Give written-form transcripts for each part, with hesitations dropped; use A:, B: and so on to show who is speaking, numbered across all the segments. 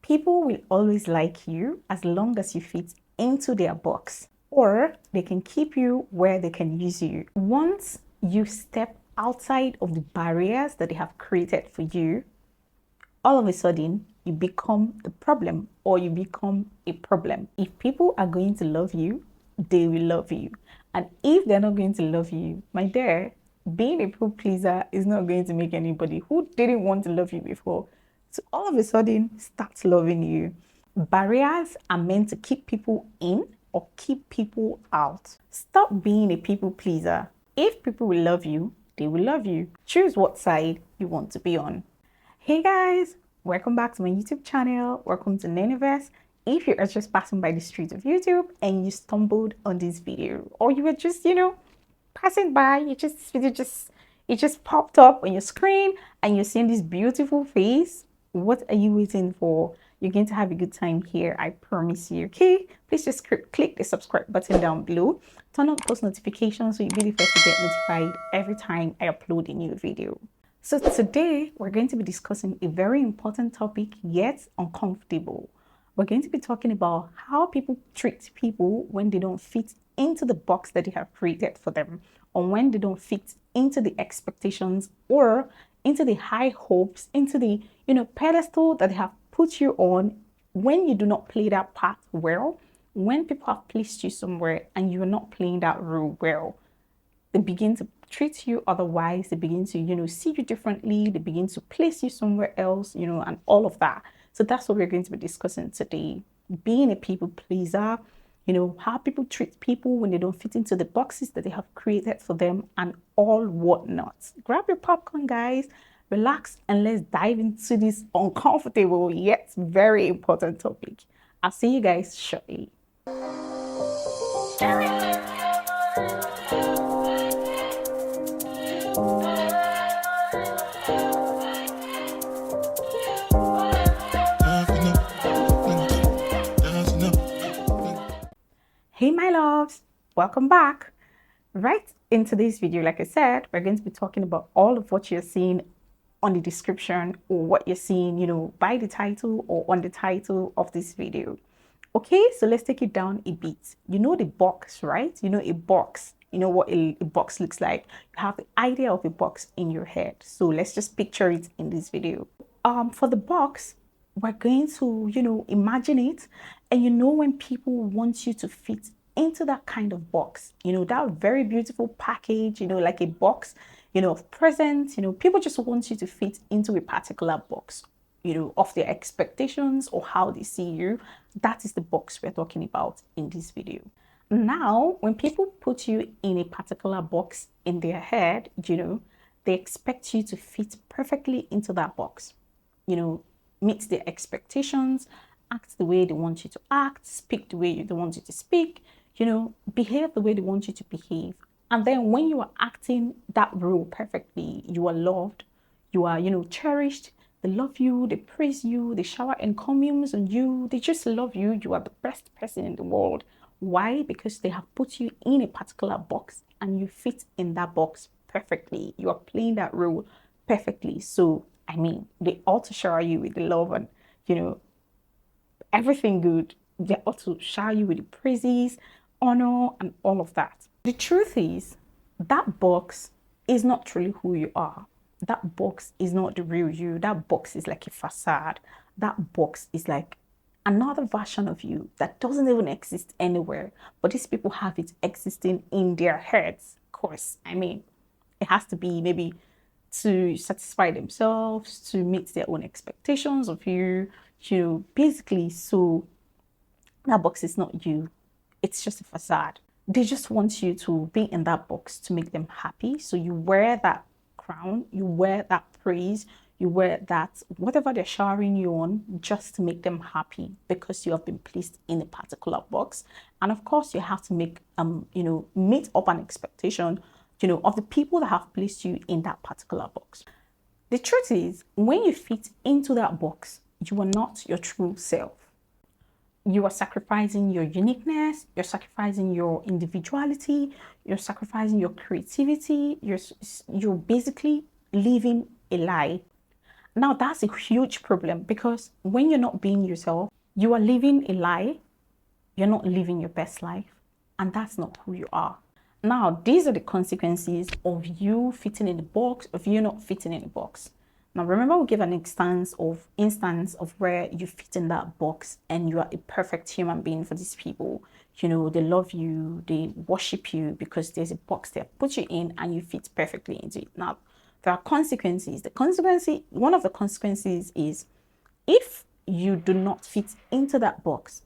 A: People will always like you as long as you fit into their box, or they can keep you where they can use you. Once you step outside of the barriers that they have created for you, all of a sudden you become the problem, or you become a problem. If people are going to love you, they will love you. And if they're not going to love you, my dear, being a people pleaser is not going to make anybody who didn't want to love you before to all of a sudden start loving you. Barriers are meant to keep people in or keep people out. Stop being a people pleaser. If people will love you, they will love you. Choose what side you want to be on. Hey guys, welcome back to my YouTube channel. Welcome to Naniverse. If you are just passing by the street of YouTube and you stumbled on this video, or you were just, passing by, it just popped up on your screen and you're seeing this beautiful face, what are you waiting for? You're going to have a good time here, I promise you. Okay, please just click the subscribe button down below, turn on post notifications so you'll be the first to get notified every time I upload a new video. So today we're going to be discussing a very important topic, yet uncomfortable. We're going to be talking about how people treat people when they don't fit into the box that they have created for them, or when they don't fit into the expectations or into the high hopes, into the pedestal that they have put you on. When you do not play that part well, when people have placed you somewhere and you're not playing that role well, they begin to treat you otherwise. They begin to, see you differently. They begin to place you somewhere else, and all of that. So that's what we're going to be discussing today. Being a people pleaser, how people treat people when they don't fit into the boxes that they have created for them, and all whatnot. Grab your popcorn, guys, relax, and let's dive into this uncomfortable yet very important topic. I'll see you guys shortly. Hey my loves, welcome back. Right into this video, like I said, we're going to be talking about all of what you're seeing on the description, or what you're seeing, by the title or on the title of this video. Okay, so let's take it down a bit. You know the box, right? A box. You know what a box looks like. You have the idea of a box in your head. So let's just picture it in this video. For the box, we're going to, imagine it. And when people want you to fit into that kind of box, that very beautiful package, like a box, of presents, people just want you to fit into a particular box, of their expectations or how they see you. That is the box we're talking about in this video. Now, when people put you in a particular box in their head, they expect you to fit perfectly into that box, meet their expectations, act the way they want you to act, speak the way they want you to speak, behave the way they want you to behave. And then when you are acting that role perfectly, you are loved, you are, cherished. They love you, they praise you, they shower encomiums on you. They just love you. You are the best person in the world. Why? Because they have put you in a particular box and you fit in that box perfectly. You are playing that role perfectly. So, they ought to shower you with the love and, everything good. They ought to shower you with the praises, honor, and all of that. The truth is, that box is not truly who you are. That box is not the real you. That box is like a facade. That box is like another version of you that doesn't even exist anywhere. But these people have it existing in their heads. Of course, it has to be maybe to satisfy themselves, to meet their own expectations of you, basically. So that box is not you. It's just a facade. They just want you to be in that box to make them happy. So you wear that crown, you wear that praise, you wear that whatever they're showering you on, just to make them happy, because you have been placed in a particular box. And of course, you have to make meet up an expectation, of the people that have placed you in that particular box. The truth is, when you fit into that box, you are not your true self. You are sacrificing your uniqueness, you're sacrificing your individuality, you're sacrificing your creativity, you're basically living a lie. Now, that's a huge problem because when you're not being yourself, you are living a lie. You're not living your best life. And that's not who you are. Now, these are the consequences of you fitting in the box, of you not fitting in the box. Now, remember we gave an instance of where you fit in that box and you are a perfect human being for these people. You know, they love you, they worship you because there's a box they put you in and you fit perfectly into it. Now, there are consequences. One of the consequences is if you do not fit into that box,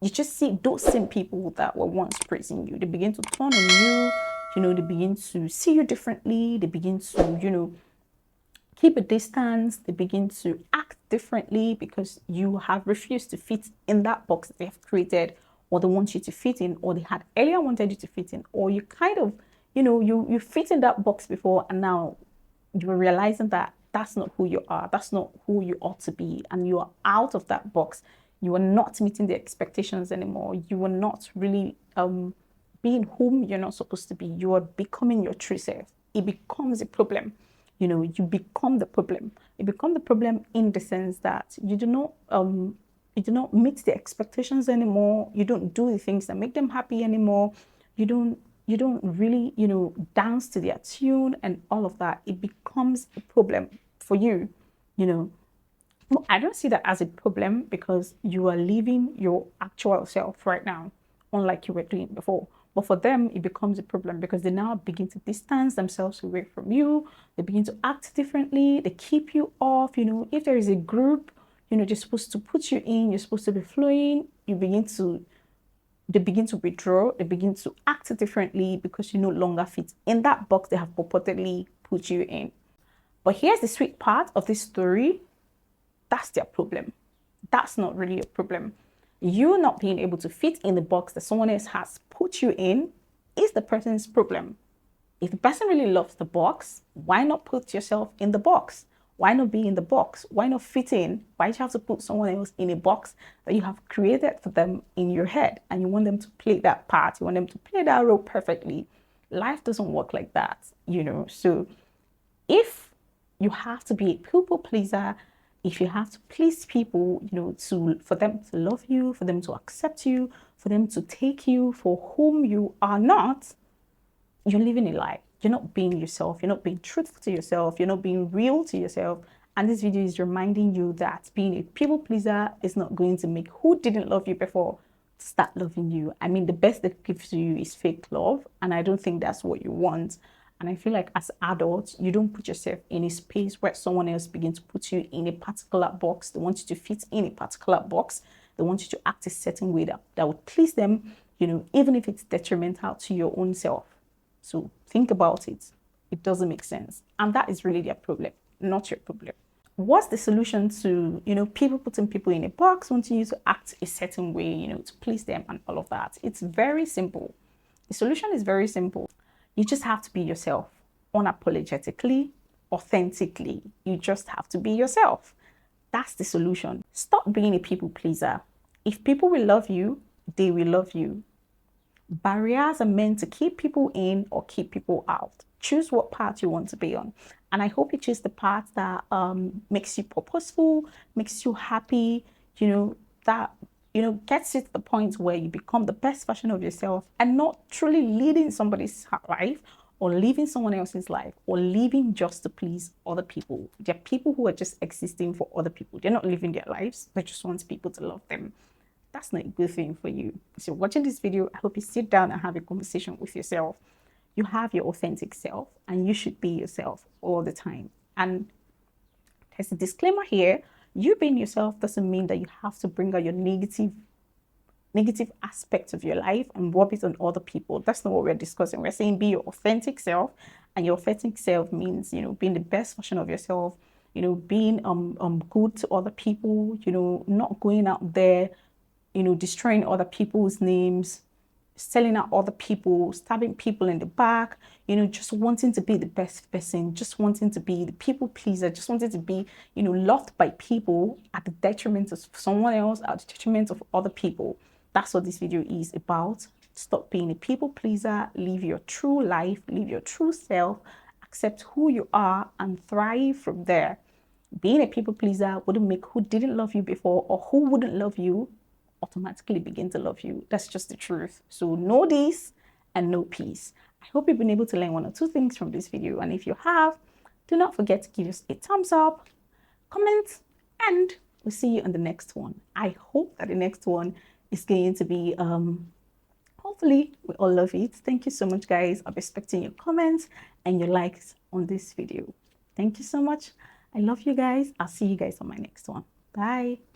A: you just see those same people that were once praising you. They begin to turn on you, they begin to see you differently. They begin to, keep a distance. They begin to act differently because you have refused to fit in that box that they have created, or they want you to fit in, or they had earlier wanted you to fit in, or you kind of, you fit in that box before, and now you're realizing that that's not who you are. That's not who you ought to be. And you are out of that box. You are not meeting the expectations anymore. You are not really being whom you're not supposed to be. You are becoming your true self. It becomes a problem. You become the problem. You become the problem in the sense that you do not meet the expectations anymore. You don't do the things that make them happy anymore. You don't really, dance to their tune and all of that. It becomes a problem for you, you know. No, I don't see that as a problem because you are living your actual self right now, unlike you were doing before. But for them, it becomes a problem because they now begin to distance themselves away from you. They begin to act differently. They keep you off. If there is a group, they're supposed to put you in, you're supposed to be flowing, they begin to withdraw, they begin to act differently because you no longer fit in that box they have purportedly put you in. But here's the sweet part of this story. That's their problem. That's not really a problem. You not being able to fit in the box that someone else has put you in is the person's problem. If the person really loves the box, why not put yourself in the box? Why not be in the box? Why not fit in? Why do you have to put someone else in a box that you have created for them in your head and you want them to play that part? You want them to play that role perfectly. Life doesn't work like that, So if you have to be a people pleaser, if you have to please people, for them to love you, for them to accept you, for them to take you for whom you are not, you're living a lie. You're not being yourself. You're not being truthful to yourself. You're not being real to yourself. And this video is reminding you that being a people pleaser is not going to make who didn't love you before start loving you. I mean, the best that gives you is fake love. And I don't think that's what you want. And I feel like as adults, you don't put yourself in a space where someone else begins to put you in a particular box. They want you to fit in a particular box. They want you to act a certain way that would please them, even if it's detrimental to your own self. So think about it. It doesn't make sense. And that is really their problem, not your problem. What's the solution to, people putting people in a box, wanting you to act a certain way, to please them and all of that? It's very simple. The solution is very simple. You just have to be yourself, unapologetically, authentically. You just have to be yourself. That's the solution. Stop being a people pleaser. If people will love you, they will love you. Barriers are meant to keep people in or keep people out. Choose what path you want to be on. And I hope you choose the path that makes you purposeful, makes you happy, that, gets you to the point where you become the best version of yourself and not truly leading somebody's life or living someone else's life or living just to please other people. There are people who are just existing for other people. They're not living their lives. They just want people to love them. That's not a good thing for you. So watching this video, I hope you sit down and have a conversation with yourself. You have your authentic self and you should be yourself all the time. And there's a disclaimer here. You being yourself doesn't mean that you have to bring out your negative aspects of your life and rub it on other people. That's not what we're discussing. We're saying be your authentic self, and your authentic self means, being the best version of yourself, being good to other people, not going out there, destroying other people's names, selling out other people, stabbing people in the back, just wanting to be the best person, just wanting to be the people pleaser, just wanting to be, loved by people at the detriment of someone else, at the detriment of other people. That's what this video is about. Stop being a people pleaser, live your true life, live your true self, accept who you are and thrive from there. Being a people pleaser wouldn't make who didn't love you before or who wouldn't love you automatically begin to love you. That's just the truth. So know this and know peace. I hope you've been able to learn one or two things from this video. And if you have, do not forget to give us a thumbs up, comment, and we'll see you in the next one. I hope that the next one is going to be, hopefully we all love it. Thank you so much, guys. I'm expecting your comments and your likes on this video. Thank you so much. I love you guys. I'll see you guys on my next one. Bye.